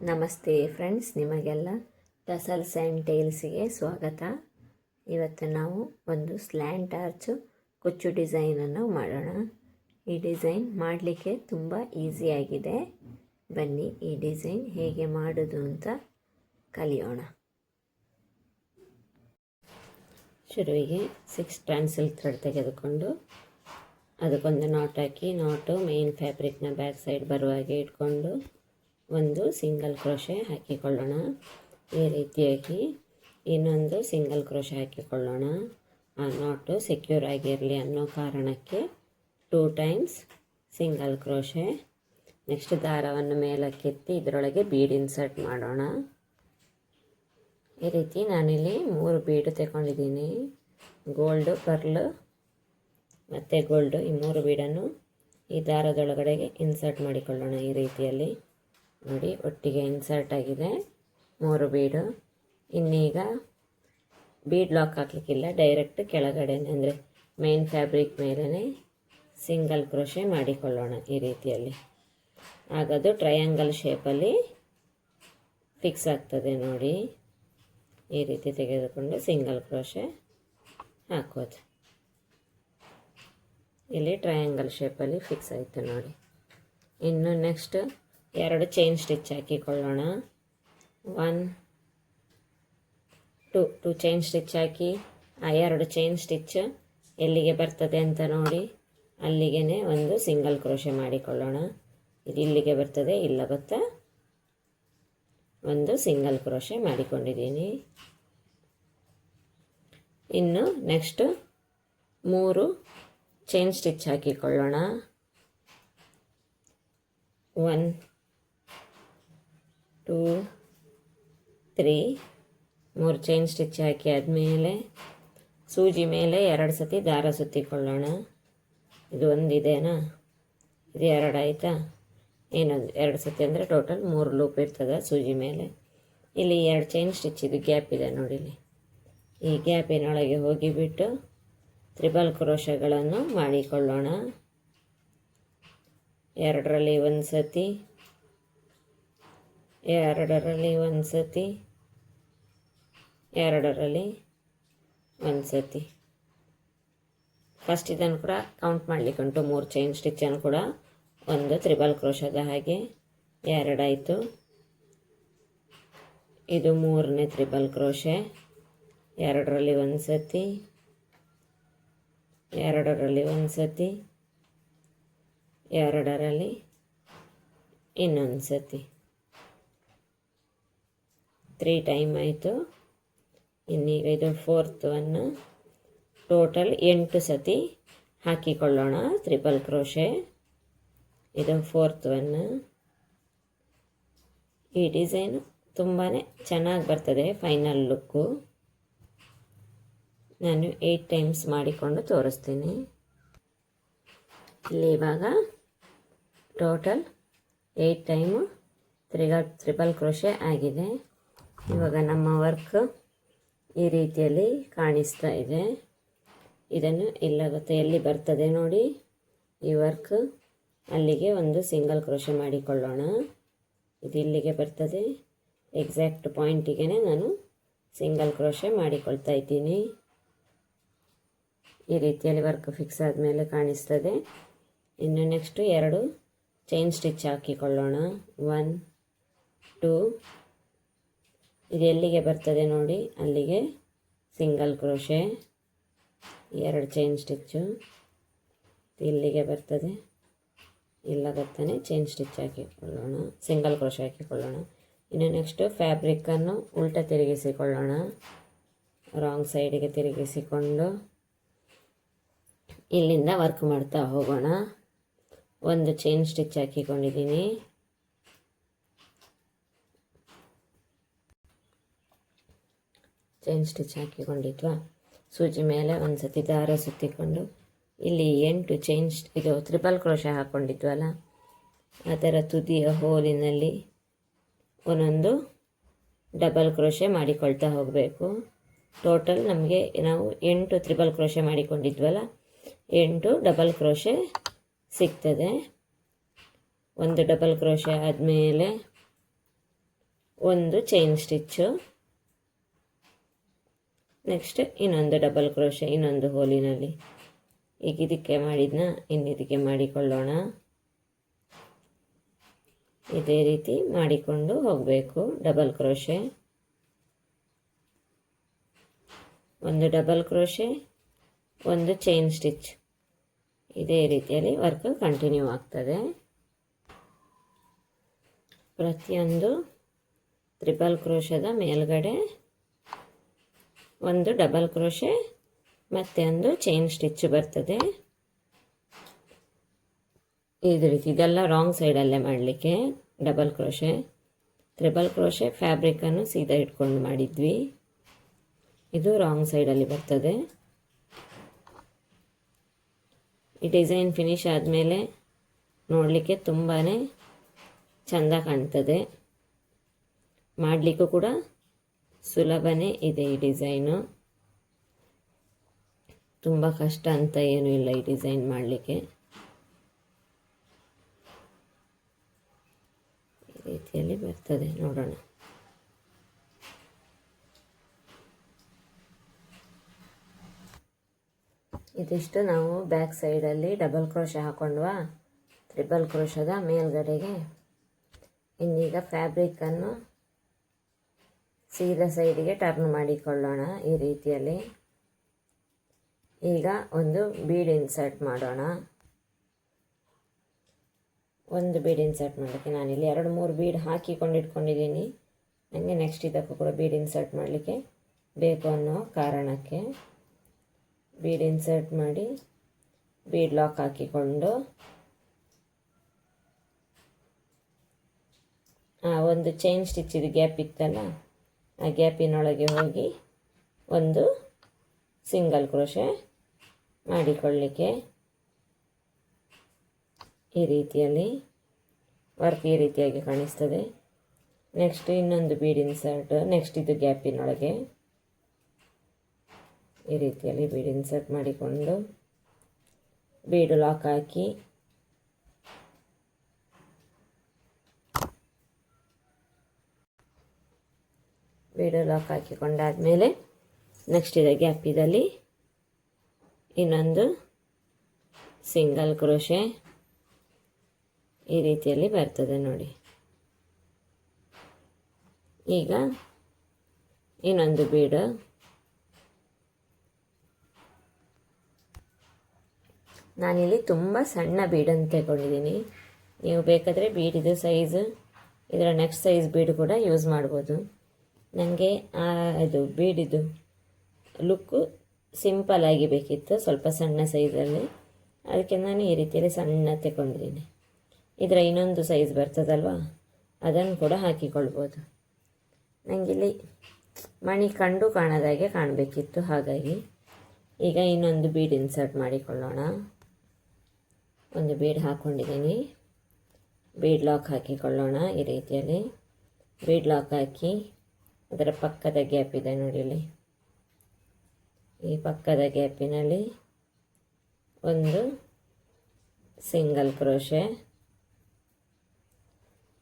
ನಮಸ್ತೆ ಫ್ರೆಂಡ್ಸ್, ನಿಮಗೆಲ್ಲ tassels and ಟೇಲ್ಸಿಗೆ ಸ್ವಾಗತ. ಇವತ್ತು ನಾವು ಒಂದು ಸ್ಲ್ಯಾಂಟ್ ಆರ್ಚ್ ಕುಚ್ಚು ಡಿಸೈನನ್ನು ಮಾಡೋಣ. ಈ ಡಿಸೈನ್ ಮಾಡಲಿಕ್ಕೆ ತುಂಬ ಈಸಿಯಾಗಿದೆ. ಬನ್ನಿ ಈ ಡಿಸೈನ್ ಹೇಗೆ ಮಾಡೋದು ಅಂತ ಕಲಿಯೋಣ. ಶುರುವಿಗೆ 6 ಟ್ರಾನ್ಸಿಲ್ ಥ್ರೆಡ್ ತೆಗೆದುಕೊಂಡು ಅದಕ್ಕೊಂದು ನಾಟ್ ಹಾಕಿ, ನಾಟು ಮೇನ್ ಫ್ಯಾಬ್ರಿಕ್ನ ಬ್ಯಾಕ್ ಸೈಡ್ ಬರುವ ಹಾಗೆ ಇಟ್ಕೊಂಡು ಒಂದು ಸಿಂಗಲ್ ಕ್ರೋಶೆ ಹಾಕಿಕೊಳ್ಳೋಣ. ಈ ರೀತಿಯಾಗಿ ಇನ್ನೊಂದು ಸಿಂಗಲ್ ಕ್ರೋಶೆ ಹಾಕಿಕೊಳ್ಳೋಣ. ಆ ನಾಟು ಸೆಕ್ಯೂರ್ ಆಗಿರಲಿ ಅನ್ನೋ ಕಾರಣಕ್ಕೆ 2 ಟೈಮ್ಸ್ ಸಿಂಗಲ್ ಕ್ರೋಶೆ. ನೆಕ್ಸ್ಟ್ ದಾರವನ್ನು ಮೇಲಕ್ಕೆತ್ತಿ ಇದರೊಳಗೆ ಬೀಡ್ ಇನ್ಸರ್ಟ್ ಮಾಡೋಣ. ಈ ರೀತಿ ನಾನಿಲ್ಲಿ 3 ಬೀಡು ತಗೊಂಡಿದ್ದೀನಿ. ಗೋಲ್ಡು, ಪರ್ಲ್ ಮತ್ತು ಗೋಲ್ಡು, ಈ 3 ಬೀಡನ್ನು ಈ ದಾರದೊಳಗಡೆಗೆ ಇನ್ಸರ್ಟ್ ಮಾಡಿಕೊಳ್ಳೋಣ. ಈ ರೀತಿಯಲ್ಲಿ ನೋಡಿ, ಒಟ್ಟಿಗೆ ಇನ್ಸರ್ಟ್ ಆಗಿದೆ 3 ಬೀಡು. ಇನ್ನೀಗ ಬೀಡ್ ಲಾಕ್ ಹಾಕಲಿಕ್ಕಿಲ್ಲ, ಡೈರೆಕ್ಟ್ ಕೆಳಗಡೆ ಅಂದರೆ ಮೇನ್ ಫ್ಯಾಬ್ರಿಕ್ ಮೇಲೇ ಸಿಂಗಲ್ ಕ್ರೋಶೆ ಮಾಡಿಕೊಳ್ಳೋಣ. ಈ ರೀತಿಯಲ್ಲಿ ಆಗದು ಟ್ರಯಾಂಗಲ್ ಶೇಪಲ್ಲಿ ಫಿಕ್ಸ್ ಆಗ್ತದೆ. ನೋಡಿ, ಈ ರೀತಿ ತೆಗೆದುಕೊಂಡು ಸಿಂಗಲ್ ಕ್ರೋಶೆ ಹಾಕೋದು. ಇಲ್ಲಿ ಟ್ರಯಾಂಗಲ್ ಶೇಪಲ್ಲಿ ಫಿಕ್ಸ್ ಆಯಿತು ನೋಡಿ. ಇನ್ನು ನೆಕ್ಸ್ಟ್ 2 ಚೈನ್ ಸ್ಟಿಚ್ ಹಾಕಿಕೊಳ್ಳೋಣ. 1 2 ಚೈನ್ ಸ್ಟಿಚ್ ಹಾಕಿ ಆ 2 ಚೈನ್ ಸ್ಟಿಚ್ ಎಲ್ಲಿಗೆ ಬರ್ತದೆ ಅಂತ ನೋಡಿ ಅಲ್ಲಿಗೆ ಒಂದು ಸಿಂಗಲ್ ಕ್ರೋಶೆ ಮಾಡಿಕೊಳ್ಳೋಣ. ಇದು ಇಲ್ಲಿಗೆ ಬರ್ತದೆ, ಇಲ್ಲ ಗೊತ್ತಾ, ಒಂದು ಸಿಂಗಲ್ ಕ್ರೋಶೆ ಮಾಡಿಕೊಂಡಿದ್ದೀನಿ. ಇನ್ನು ನೆಕ್ಸ್ಟ್ 3 ಚೈನ್ ಸ್ಟಿಚ್ ಹಾಕಿಕೊಳ್ಳೋಣ. 1 2 3 3 ಚೈನ್ ಸ್ಟಿಚ್ ಹಾಕಿ ಆದಮೇಲೆ ಸೂಜಿ ಮೇಲೆ 2 ಸತಿ ದಾರ ಸುತ್ತಿಕೊಳ್ಳೋಣ. ಇದು ಒಂದಿದೆನಾ, ಇದು 2 ಆಯಿತಾ. ಇನ್ನೊಂದು 2 ಸತಿ ಅಂದರೆ ಟೋಟಲ್ 3 ಲೂಪ್ ಇರ್ತದೆ ಸೂಜಿ ಮೇಲೆ. ಇಲ್ಲಿ 2 ಚೈನ್ ಸ್ಟಿಚ್ ಇದು ಗ್ಯಾಪ್ ಇದೆ ನೋಡಿ. ಇಲ್ಲಿ ಈ ಗ್ಯಾಪಿನೊಳಗೆ ಹೋಗಿಬಿಟ್ಟು ತ್ರಿಬಲ್ ಕ್ರೋಶೆಗಳನ್ನು ಮಾಡಿಕೊಳ್ಳೋಣ. 2ರಲ್ಲಿ ಒಂದು ಸತಿ, 2ರಲ್ಲಿ ಒಂದು ಸತಿ, 2ರಲ್ಲಿ ಒಂದು ಸತಿ. ಫಸ್ಟ್ ಇದನ್ನು ಕೂಡ ಕೌಂಟ್ ಮಾಡಲಿಕ್ಕೆ ಉಂಟು. 3 ಚೈನ್ ಸ್ಟಿಚ್ಚನ್ನು ಕೂಡ ಒಂದು ತ್ರಿಬಲ್ ಕ್ರೋಶದ ಹಾಗೆ 2 ಆಯಿತು. ಇದು 3ನೇ ತ್ರಿಬಲ್ ಕ್ರೋಶೆ. 2ರಲ್ಲಿ ಒಂದು ಸತಿ, 2ರಲ್ಲಿ ಒಂದು ಸತಿ, 2ರಲ್ಲಿ ಇನ್ನೊಂದು ಸತಿ. 3 ಟೈಮ್ ಆಯಿತು. ಇನ್ನೀಗ ಇದು 4th ಒನ್. ಟೋಟಲ್ 8 ಸತಿ ಹಾಕಿಕೊಳ್ಳೋಣ ತ್ರಿಬಲ್ ಕ್ರೋಶೆ. ಇದು 4th ಒನ್. ಈ ಡಿಸೈನು ತುಂಬಾ ಚೆನ್ನಾಗಿ ಬರ್ತದೆ, ಫೈನಲ್ ಲುಕ್ಕು. ನಾನು 8 ಟೈಮ್ಸ್ ಮಾಡಿಕೊಂಡು ತೋರಿಸ್ತೀನಿ. ಇಲ್ಲಿ ಇವಾಗ ಟೋಟಲ್ 8 ಟೈಮು ತ್ರಿಬಲ್ ಕ್ರೋಶೆ ಆಗಿದೆ. ಇವಾಗ ನಮ್ಮ ವರ್ಕ್ ಈ ರೀತಿಯಲ್ಲಿ ಕಾಣಿಸ್ತಾ ಇದೆ. ಇದನ್ನು ಇಲ್ಲ ಗೊತ್ತಾ ಎಲ್ಲಿ ಬರ್ತದೆ ನೋಡಿ, ಈ ವರ್ಕ್ ಅಲ್ಲಿಗೆ ಒಂದು ಸಿಂಗಲ್ ಕ್ರೋಶೆ ಮಾಡಿಕೊಳ್ಳೋಣ. ಇದು ಇಲ್ಲಿಗೆ ಬರ್ತದೆ, ಎಕ್ಸಾಕ್ಟ್ ಪಾಯಿಂಟಿಗೆ ನಾನು ಸಿಂಗಲ್ ಕ್ರೋಶೆ ಮಾಡಿಕೊಳ್ತಾ ಇದ್ದೀನಿ. ಈ ರೀತಿಯಲ್ಲಿ ವರ್ಕ್ ಫಿಕ್ಸ್ ಆದಮೇಲೆ ಕಾಣಿಸ್ತದೆ. ಇನ್ನು ನೆಕ್ಸ್ಟು 2 ಚೈನ್ ಸ್ಟಿಚ್ ಹಾಕಿಕೊಳ್ಳೋಣ. 1 2 ಇದು ಎಲ್ಲಿಗೆ ಬರ್ತದೆ ನೋಡಿ ಅಲ್ಲಿಗೆ ಸಿಂಗಲ್ ಕ್ರೋಶೆ. 2 ಚೈನ್ ಸ್ಟಿಚ್ಚು ಇಲ್ಲಿಗೆ ಬರ್ತದೆ, ಇಲ್ಲ ಗೊತ್ತಾನೆ ಚೈನ್ ಸ್ಟಿಚ್ ಹಾಕಿಕೊಳ್ಳೋಣ, ಸಿಂಗಲ್ ಕ್ರೋಶೆ ಹಾಕಿಕೊಳ್ಳೋಣ. ಇನ್ನು ನೆಕ್ಸ್ಟು ಫ್ಯಾಬ್ರಿಕ್ಕನ್ನು ಉಲ್ಟ ತಿರುಗಿಸಿಕೊಳ್ಳೋಣ. ರಾಂಗ್ ಸೈಡಿಗೆ ತಿರುಗಿಸಿಕೊಂಡು ಇಲ್ಲಿಂದ ವರ್ಕ್ ಮಾಡ್ತಾ ಹೋಗೋಣ. 1 ಚೈನ್ ಸ್ಟಿಚ್ ಹಾಕಿಕೊಂಡಿದ್ದೀನಿ. ಚೈನ್ ಸ್ಟಿಚ್ ಹಾಕಿಕೊಂಡಿದ್ವಾ, ಸೂಜಿ ಮೇಲೆ ಒಂದು ಸತಿ ದಾರ ಸುತ್ತಿಕೊಂಡು ಇಲ್ಲಿ 8 ಚೈನ್ ಇದು ತ್ರಿಬಲ್ ಕ್ರೋಶೆ ಹಾಕ್ಕೊಂಡಿದ್ವಲ್ಲ, ಅದರ ತುದಿಯ ಹೋಲಿನಲ್ಲಿ ಒಂದೊಂದು ಡಬಲ್ ಕ್ರೋಶೆ ಮಾಡಿಕೊಳ್ತಾ ಹೋಗಬೇಕು. ಟೋಟಲ್ ನಮಗೆ ನಾವು 8 ತ್ರಿಬಲ್ ಕ್ರೋಶೆ ಮಾಡಿಕೊಂಡಿದ್ವಲ್ಲ, 8 ಡಬಲ್ ಕ್ರೋಶೆ ಸಿಗ್ತದೆ. 1 ಡಬಲ್ ಕ್ರೋಶೆ ಆದಮೇಲೆ ಒಂದು ಚೈನ್ ಸ್ಟಿಚ್ಚು, ನೆಕ್ಸ್ಟ್ ಇನ್ನೊಂದು ಡಬಲ್ ಕ್ರೋಶೆ ಇನ್ನೊಂದು ಹೋಲಿನಲ್ಲಿ. ಈಗ ಇದಕ್ಕೆ ಮಾಡಿದ್ನ ಇನ್ನಿದಕ್ಕೆ ಮಾಡಿಕೊಳ್ಳೋಣ. ಇದೇ ರೀತಿ ಮಾಡಿಕೊಂಡು ಹೋಗಬೇಕು. ಡಬಲ್ ಕ್ರೋಶೆ, ಒಂದು ಡಬಲ್ ಕ್ರೋಶೆ, ಒಂದು ಚೈನ್ ಸ್ಟಿಚ್. ಇದೇ ರೀತಿಯಲ್ಲಿ ವರ್ಕ್ ಕಂಟಿನ್ಯೂ ಆಗ್ತದೆ. ಪ್ರತಿಯೊಂದು ಟ್ರಿಪಲ್ ಕ್ರೋಶದ ಮೇಲ್ಗಡೆ ಒಂದು ಡಬಲ್ ಕ್ರೋಶೆ ಮತ್ತು ಒಂದು ಚೈನ್ ಸ್ಟಿಚ್ ಬರ್ತದೆ. ಇದೇ ರೀತಿ ಇದೆಲ್ಲ ರಾಂಗ್ ಸೈಡಲ್ಲೇ ಮಾಡಲಿಕ್ಕೆ ಡಬಲ್ ಕ್ರೋಶೆ. ಟ್ರಿಪಲ್ ಕ್ರೋಶೆ ಫ್ಯಾಬ್ರಿಕನ್ನು ಸೀದಾ ಇಟ್ಕೊಂಡು ಮಾಡಿದ್ವಿ, ಇದು ರಾಂಗ್ ಸೈಡಲ್ಲಿ ಬರ್ತದೆ. ಈ ಡಿಸೈನ್ ಫಿನಿಶ್ ಆದಮೇಲೆ ನೋಡಲಿಕ್ಕೆ ತುಂಬಾ ಚೆಂದ ಕಾಣ್ತದೆ, ಮಾಡಲಿಕ್ಕೂ ಕೂಡ ಸುಲಭನೇ ಇದೆ. ಈ ಡಿಸೈನು ತುಂಬ ಕಷ್ಟ ಅಂತ ಏನೂ ಇಲ್ಲ ಈ ಡಿಸೈನ್ ಮಾಡಲಿಕ್ಕೆ. ಈ ರೀತಿಯಲ್ಲಿ ಬರ್ತದೆ, ನೋಡೋಣ. ಇದಿಷ್ಟು ನಾವು ಬ್ಯಾಕ್ ಸೈಡಲ್ಲಿ ಡಬಲ್ ಕ್ರೋಶೆ ಹಾಕೊಂಡ್ವಾ, ಟ್ರಿಪಲ್ ಕ್ರೋಶದ ಮೇಲ್ಗಡೆಗೆ. ಇನ್ನೀಗ ಫ್ಯಾಬ್ರಿಕನ್ನು ಸೀದಾ ಸೈಡಿಗೆ ಟರ್ನ್ ಮಾಡಿಕೊಳ್ಳೋಣ ಈ ರೀತಿಯಲ್ಲಿ. ಈಗ ಒಂದು ಬೀಡ್ ಇನ್ಸರ್ಟ್ ಮಾಡೋಣ. ಒಂದು ಬೀಡ್ ಇನ್ಸರ್ಟ್ ಮಾಡೋಕ್ಕೆ ನಾನಿಲ್ಲಿ 2-3 ಬೀಡ್ ಹಾಕಿಕೊಂಡು ಇಟ್ಕೊಂಡಿದ್ದೀನಿ. ನನಗೆ ನೆಕ್ಸ್ಟ್ ಇದಕ್ಕೂ ಕೂಡ ಬೀಡ್ ಇನ್ಸರ್ಟ್ ಮಾಡಲಿಕ್ಕೆ ಬೇಕು ಅನ್ನೋ ಕಾರಣಕ್ಕೆ ಬೀಡ್ ಇನ್ಸರ್ಟ್ ಮಾಡಿ ಬೀಡ್ ಲಾಕ್ ಹಾಕಿಕೊಂಡು ಒಂದು ಚೈನ್ ಸ್ಟಿಚ್ಚಿದು ಗ್ಯಾಪ್ ಇತ್ತಲ್ಲ, ಆ ಗ್ಯಾಪಿನೊಳಗೆ ಹೋಗಿ ಒಂದು ಸಿಂಗಲ್ ಕ್ರೋಶೆ ಮಾಡಿಕೊಳ್ಳಲಿಕ್ಕೆ ಈ ರೀತಿಯಲ್ಲಿ ವರ್ಕ್ ಈ ರೀತಿಯಾಗಿ ಕಾಣಿಸ್ತದೆ. ನೆಕ್ಸ್ಟ್ ಇನ್ನೊಂದು ಬೀಡ್ ಇನ್ಸರ್ಟ್, ನೆಕ್ಸ್ಟ್ ಇದು ಗ್ಯಾಪಿನೊಳಗೆ ಈ ರೀತಿಯಲ್ಲಿ ಬೀಡ್ ಇನ್ಸರ್ಟ್ ಮಾಡಿಕೊಂಡು ಬೀಡು ಲಾಕ್ ಹಾಕಿ ಬೀಡು ಲಾಕ್ ಹಾಕಿಕೊಂಡಾದಮೇಲೆ ನೆಕ್ಸ್ಟ್ ಇದೆ ಗ್ಯಾಪಿದಲ್ಲಿ ಇನ್ನೊಂದು ಸಿಂಗಲ್ ಕ್ರೋಶೆ ಈ ರೀತಿಯಲ್ಲಿ ಬರ್ತದೆ ನೋಡಿ. ಈಗ ಇನ್ನೊಂದು ಬೀಡು, ನಾನಿಲ್ಲಿ ತುಂಬ ಸಣ್ಣ ಬೀಡನ್ನು ತಗೊಂಡಿದ್ದೀನಿ. ನೀವು ಬೇಕಾದರೆ ಬೀಡಿದು ಸೈಜ್ ಇದರ ನೆಕ್ಸ್ಟ್ ಸೈಜ್ ಬೀಡು ಕೂಡ ಯೂಸ್ ಮಾಡ್ಬೋದು. ನನಗೆ ಇದು ಬೀಡಿದು ಲುಕ್ಕು ಸಿಂಪಲ್ಲಾಗಿ ಬೇಕಿತ್ತು, ಸ್ವಲ್ಪ ಸಣ್ಣ ಸೈಜಲ್ಲಿ. ಅದಕ್ಕೆ ನಾನು ಈ ರೀತಿಯಲ್ಲಿ ಸಣ್ಣ ತಗೊಂಡಿದ್ದೀನಿ. ಇದರ ಇನ್ನೊಂದು ಸೈಜ್ ಬರ್ತದಲ್ವ, ಅದನ್ನು ಕೂಡ ಹಾಕಿಕೊಳ್ಬೋದು. ನನಗಿಲ್ಲಿ ಮಣಿ ಕಂಡು ಕಾಣದಾಗೆ ಕಾಣಬೇಕಿತ್ತು, ಹಾಗಾಗಿ ಈಗ ಇನ್ನೊಂದು ಬೀಡ್ ಇನ್ಸರ್ಟ್ ಮಾಡಿಕೊಳ್ಳೋಣ. ಒಂದು ಬೀಡ್ ಹಾಕ್ಕೊಂಡಿದ್ದೀನಿ, ಬೀಡ್ ಲಾಕ್ ಹಾಕಿಕೊಳ್ಳೋಣ ಈ ರೀತಿಯಲ್ಲಿ. ಬೀಡ್ ಲಾಕ್ ಹಾಕಿ ಅದರ ಪಕ್ಕದ ಗ್ಯಾಪ್ ಇದೆ ನೋಡಿ ಇಲ್ಲಿ, ಈ ಪಕ್ಕದ ಗ್ಯಾಪಿನಲ್ಲಿ ಒಂದು ಸಿಂಗಲ್ ಕ್ರೋಶೆ,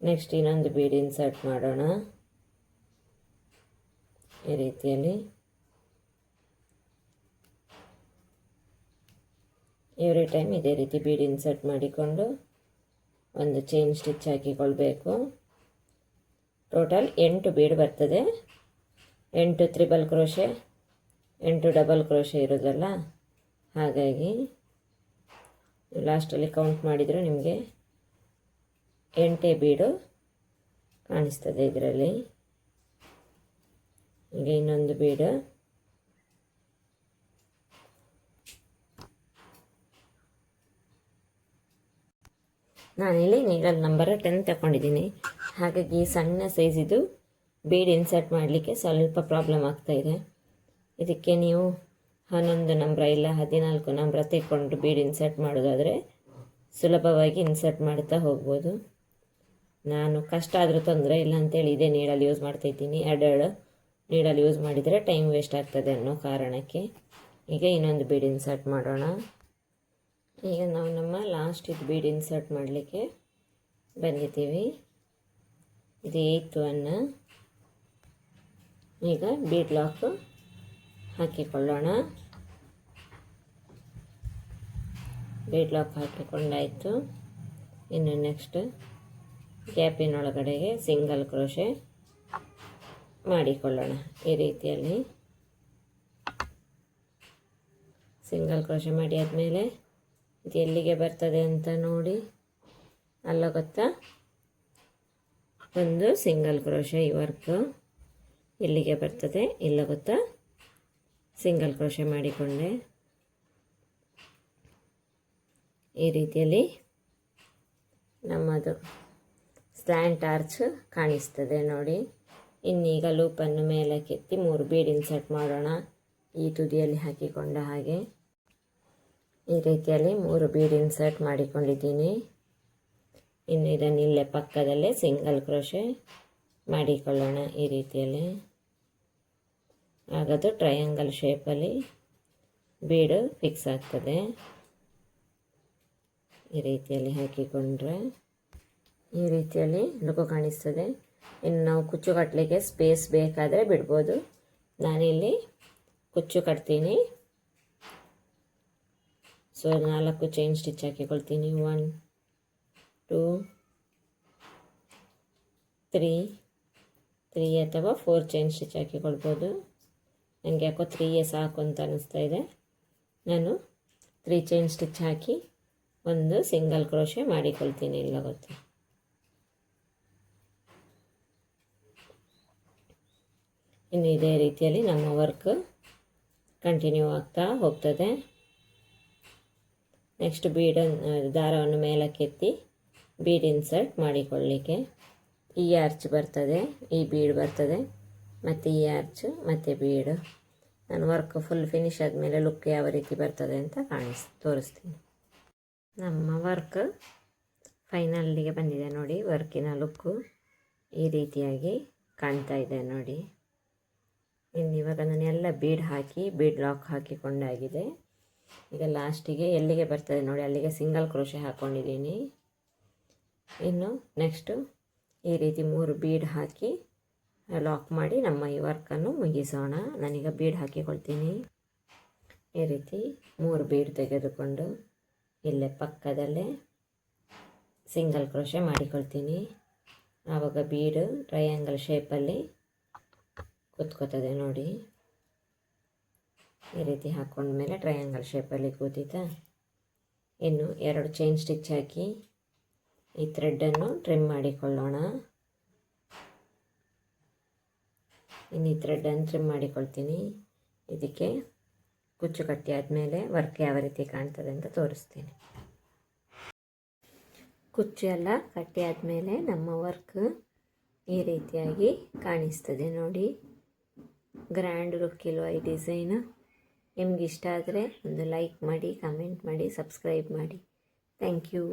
ನೆಕ್ಸ್ಟ್ ಇನ್ನೊಂದು ಬೀಡ್ ಇನ್ಸರ್ಟ್ ಮಾಡೋಣ ಈ ರೀತಿಯಲ್ಲಿ. ಎವ್ರಿ ಟೈಮ್ ಇದೇ ರೀತಿ ಬೀಡ್ ಇನ್ಸರ್ಟ್ ಮಾಡಿಕೊಂಡು ಒಂದು ಚೈನ್ ಸ್ಟಿಚ್ ಹಾಕಿಕೊಳ್ಬೇಕು. ಟೋಟಲ್ 8 ಬೀಡ್ ಬರ್ತದೆ. 8 ತ್ರಿಬಲ್ ಕ್ರೋಶೆ, 8 ಡಬಲ್ ಕ್ರೋಶೆ ಇರೋದಲ್ಲ, ಹಾಗಾಗಿ ಲಾಸ್ಟಲ್ಲಿ ಕೌಂಟ್ ಮಾಡಿದರೆ ನಿಮಗೆ 8 ಬೀಡು ಕಾಣಿಸ್ತದೆ ಇದರಲ್ಲಿ. ಈಗ ಇನ್ನೊಂದು ಬೀಡು, ನಾನಿಲ್ಲಿ ನೀಡಲ್ ನಂಬರ್ 10 ತಗೊಂಡಿದ್ದೀನಿ. ಹಾಗಾಗಿ ಸಣ್ಣ ಸೈಜಿದು ಬೀಡ್ ಇನ್ಸರ್ಟ್ ಮಾಡಲಿಕ್ಕೆ ಸ್ವಲ್ಪ ಪ್ರಾಬ್ಲಮ್ ಆಗ್ತಾಯಿದೆ. ಇದಕ್ಕೆ ನೀವು 11 ನಂಬರ್ ಇಲ್ಲ 14 ನಂಬರ್ ತೆಕ್ಕೊಂಡು ಬೀಡ್ ಇನ್ಸರ್ಟ್ ಮಾಡೋದಾದರೆ ಸುಲಭವಾಗಿ ಇನ್ಸರ್ಟ್ ಮಾಡ್ತಾ ಹೋಗ್ಬೋದು. ನಾನು ಕಷ್ಟ ಆದರೂ ತೊಂದರೆ ಇಲ್ಲ ಅಂತೇಳಿ ಇದೇ ನೀಡಲ್ ಯೂಸ್ ಮಾಡ್ತಾಯಿದ್ದೀನಿ. 2 ನೀಡಲ್ ಯೂಸ್ ಮಾಡಿದರೆ ಟೈಮ್ ವೇಸ್ಟ್ ಆಗ್ತದೆ ಅನ್ನೋ ಕಾರಣಕ್ಕೆ. ಈಗ ಇನ್ನೊಂದು ಬೀಡ್ ಇನ್ಸರ್ಟ್ ಮಾಡೋಣ. ಈಗ ನಾವು ನಮ್ಮ ಲಾಸ್ಟ್ ಇದು ಬೀಡ್ ಇನ್ಸರ್ಟ್ ಮಾಡಲಿಕ್ಕೆ ಬಂದಿದ್ದೀವಿ. ಇದು 8th ಒನ್. ಈಗ ಬೀಡ್ ಲಾಕ್ ಹಾಕಿಕೊಳ್ಳೋಣ. ಬೀಡ್ ಲಾಕ್ ಹಾಕಿಕೊಂಡಾಯಿತು. ಇನ್ನು ನೆಕ್ಸ್ಟ್ ಗ್ಯಾಪಿನೊಳಗಡೆಗೆ ಸಿಂಗಲ್ ಕ್ರೋಶೆ ಮಾಡಿಕೊಳ್ಳೋಣ. ಈ ರೀತಿಯಲ್ಲಿ ಸಿಂಗಲ್ ಕ್ರೋಶೆ ಮಾಡಿ ಆದಮೇಲೆ ಇದು ಎಲ್ಲಿಗೆ ಬರ್ತದೆ ಅಂತ ನೋಡಿ, ಅಲ್ಲ ಗೊತ್ತಾ, ಒಂದು ಸಿಂಗಲ್ ಕ್ರೋಶೆ ಈ ವರ್ಕು ಎಲ್ಲಿಗೆ ಬರ್ತದೆ ಇಲ್ಲ ಗೊತ್ತಾ, ಸಿಂಗಲ್ ಕ್ರೋಶೆ ಮಾಡಿಕೊಂಡೆ. ಈ ರೀತಿಯಲ್ಲಿ ನಮ್ಮದು ಸ್ಲ್ಯಾಂಟ್ ಆರ್ಚ್ ಕಾಣಿಸ್ತದೆ ನೋಡಿ. ಇನ್ನೀಗ ಲೂಪನ್ನು ಮೇಲಕ್ಕೆತ್ತಿ 3 ಬೀಡ್ ಇನ್ಸರ್ಟ್ ಮಾಡೋಣ. ಈ ತುದಿಯಲ್ಲಿ ಹಾಕಿಕೊಂಡ ಹಾಗೆ ಈ ರೀತಿಯಲ್ಲಿ 3 ಬೀಡ್ ಇನ್ಸರ್ಟ್ ಮಾಡಿಕೊಂಡಿದ್ದೀನಿ. ಇನ್ನು ಇದನ್ನು ಇಲ್ಲೇ ಪಕ್ಕದಲ್ಲೇ ಸಿಂಗಲ್ ಕ್ರೋಶೆ ಮಾಡಿಕೊಳ್ಳೋಣ. ಈ ರೀತಿಯಲ್ಲಿ ಆಗದು ಟ್ರಯಾಂಗಲ್ ಶೇಪಲ್ಲಿ ಬೀಡು ಫಿಕ್ಸ್ ಆಗ್ತದೆ. ಈ ರೀತಿಯಲ್ಲಿ ಹಾಕಿಕೊಂಡ್ರೆ ಈ ರೀತಿಯಲ್ಲಿ ಲುಕ್ ಕಾಣಿಸ್ತದೆ. ಇನ್ನು ನಾವು ಕುಚ್ಚು ಕಟ್ಟಲಿಕ್ಕೆ ಸ್ಪೇಸ್ ಬೇಕಾದರೆ ಬಿಡ್ಬೋದು. ನಾನಿಲ್ಲಿ ಕುಚ್ಚು ಕಟ್ತೀನಿ. ಸೊ 4 ಚೈನ್ ಸ್ಟಿಚ್ ಹಾಕಿಕೊಳ್ತೀನಿ. 1 2 3 ಅಥವಾ 4 ಚೈನ್ ಸ್ಟಿಚ್ ಹಾಕಿಕೊಳ್ಬೋದು. ನನಗೆ ಯಾಕೋ 3 ಸಾಕು ಅಂತ ಅನ್ನಿಸ್ತಾ ಇದೆ. ನಾನು 3 ಚೈನ್ ಸ್ಟಿಚ್ ಹಾಕಿ ಒಂದು ಸಿಂಗಲ್ ಕ್ರೋಶೆ ಮಾಡಿಕೊಳ್ತೀನಿ. ಇಲ್ಲ ಗೊತ್ತಾ, ಇನ್ನು ಇದೇ ರೀತಿಯಲ್ಲಿ ನಮ್ಮ ವರ್ಕ್ ಕಂಟಿನ್ಯೂ ಆಗ್ತಾ ಹೋಗ್ತದೆ. ನೆಕ್ಸ್ಟ್ ದಾರವನ್ನು ಮೇಲಕ್ಕೆತ್ತಿ ಬೀಡ್ ಇನ್ಸರ್ಟ್ ಮಾಡಿಕೊಳ್ಳಲಿಕ್ಕೆ ಈ ಆರ್ಚ್ ಬರ್ತದೆ, ಈ ಬೀಡ್ ಬರ್ತದೆ, ಮತ್ತು ಈ ಆರ್ಚ್ ಮತ್ತು ಬೀಡ್. ನಾನು ವರ್ಕ್ ಫುಲ್ ಫಿನಿಶ್ ಆದಮೇಲೆ ಲುಕ್ ಯಾವ ರೀತಿ ಬರ್ತದೆ ಅಂತ ತೋರಿಸ್ತೀನಿ. ನಮ್ಮ ವರ್ಕ್ ಫೈನಲ್ಲಿಗೆ ಬಂದಿದೆ ನೋಡಿ. ವರ್ಕಿನ ಲುಕ್ಕು ಈ ರೀತಿಯಾಗಿ ಕಾಣ್ತಾ ಇದೆ ನೋಡಿ. ಇನ್ನು ಇವಾಗ ನಾನು ಎಲ್ಲ ಬೀಡ್ ಹಾಕಿ ಬೀಡ್ ಲಾಕ್ ಹಾಕಿಕೊಂಡಾಗಿದೆ. ಈಗ ಲಾಸ್ಟಿಗೆ ಎಲ್ಲಿಗೆ ಬರ್ತದೆ ನೋಡಿ ಅಲ್ಲಿಗೆ ಸಿಂಗಲ್ ಕ್ರೋಶೆ ಹಾಕ್ಕೊಂಡಿದ್ದೀನಿ. ಇನ್ನು ನೆಕ್ಸ್ಟು ಈ ರೀತಿ 3 ಬೀಡ್ ಹಾಕಿ ಲಾಕ್ ಮಾಡಿ ನಮ್ಮ ಈ ವರ್ಕನ್ನು ಮುಗಿಸೋಣ. ನಾನೀಗ ಬೀಡ್ ಹಾಕಿಕೊಳ್ತೀನಿ. ಈ ರೀತಿ 3 ಬೀಡ್ ತೆಗೆದುಕೊಂಡು ಇಲ್ಲೇ ಪಕ್ಕದಲ್ಲೇ ಸಿಂಗಲ್ ಕ್ರೋಶೆ ಮಾಡಿಕೊಳ್ತೀನಿ. ಆವಾಗ ಬೀಡು ಟ್ರಯಾಂಗಲ್ ಶೇಪಲ್ಲಿ ಕೂತ್ಕೋತದೆ ನೋಡಿ. ಈ ರೀತಿ ಹಾಕ್ಕೊಂಡ್ಮೇಲೆ ಟ್ರಯಾಂಗಲ್ ಶೇಪಲ್ಲಿ ಕೂತಿತಾ. ಇನ್ನು 2 ಚೈನ್ ಸ್ಟಿಚ್ ಹಾಕಿ ಈ ಥ್ರೆಡ್ಡನ್ನು ಟ್ರಿಮ್ ಮಾಡಿಕೊಳ್ಳೋಣ. ಇನ್ನು ಈ ಥ್ರೆಡ್ಡನ್ನು ಟ್ರಿಮ್ ಮಾಡಿಕೊಳ್ತೀನಿ. ಇದಕ್ಕೆ ಕುಚ್ಚು ಕಟ್ಟಿ ಆದಮೇಲೆ ವರ್ಕ್ ಯಾವ ರೀತಿ ಕಾಣ್ತದೆ ಅಂತ ತೋರಿಸ್ತೀನಿ. ಕುಚ್ಚು ಎಲ್ಲ ಕಟ್ಟಿ ಆದಮೇಲೆ ನಮ್ಮ ವರ್ಕ್ ಈ ರೀತಿಯಾಗಿ ಕಾಣಿಸ್ತದೆ ನೋಡಿ. ಗ್ರ್ಯಾಂಡ್ ಲುಕ್ ಇಲ್ವಾ ಈ ಡಿಸೈನು? ನಿಮ್ಗೆ ಇಷ್ಟ ಆದರೆ ಒಂದು ಲೈಕ್ ಮಾಡಿ, ಕಮೆಂಟ್ ಮಾಡಿ, ಸಬ್ಸ್ಕ್ರೈಬ್ ಮಾಡಿ. Thank you.